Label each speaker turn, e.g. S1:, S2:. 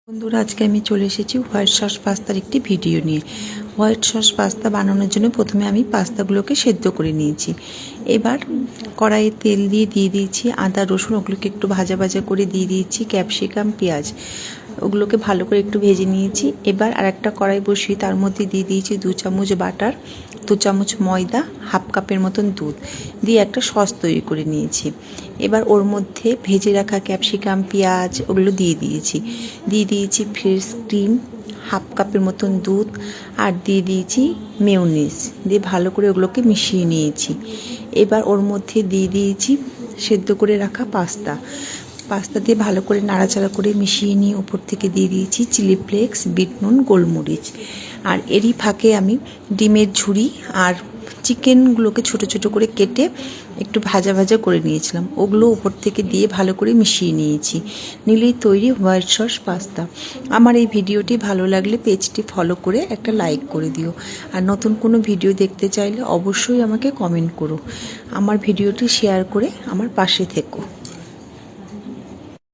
S1: বন্ধুরা, আজকে আমি চলে এসেছি হোয়াইট সস পাস্তার একটি ভিডিও নিয়ে। হোয়াইট সস পাস্তা বানানোর জন্য প্রথমে আমি পাস্তাগুলোকে সেদ্ধ করে নিয়েছি। এবার কড়াইয়ে তেল দিয়ে দিয়েছি আদা রসুন, ওগুলোকে একটু ভাজা ভাজা করে দিয়ে দিয়েছি ক্যাপসিকাম পেঁয়াজ, ওগুলোকে ভালো করে একটু ভেজে নিয়েছি। এবার আরেকটা কড়াই বসিয়ে তার মধ্যে দিয়ে দিয়েছি 2 চামচ বাটার, 2 চামচ ময়দা, হাফ কাপের মতন দুধ দিয়ে একটা সস তৈরি করে নিয়েছি। এবার ওর মধ্যে ভেজে রাখা ক্যাপসিকাম পেঁয়াজ ওগুলো দিয়ে দিয়েছি ফ্রেশ ক্রিম, হাফ কাপের মতন দুধ, আর দিয়ে দিয়েছি মেয়োনিজ দিয়ে ভালো করে ওগুলোকে মিশিয়ে নিয়েছি। এবার ওর মধ্যে দিয়ে দিয়েছি সেদ্ধ করে রাখা পাস্তা দিয়ে ভালো করে নাড়াচাড়া করে মিশিয়ে নিয়ে উপর থেকে দিয়ে দিয়েছি চিলি ফ্লেক্স, বিট নুন, গোলমরিচ। আর এরই ফাঁকে আমি ডিমের ঝুড়ি আর চিকেনগুলোকে ছোট ছোট করে কেটে একটু ভাজা ভাজা করে নিয়েছিলাম, ওগুলো উপর থেকে দিয়ে ভালো করে মিশিয়ে নিলেই তৈরি হোয়াইট সস পাস্তা। আমার এই ভিডিওটি ভালো লাগলে পেজটি ফলো করে একটা লাইক করে দিও, আর নতুন কোনো ভিডিও দেখতে চাইলে অবশ্যই আমাকে কমেন্ট করো। আমার ভিডিওটি শেয়ার করে আমার পাশে থেকো।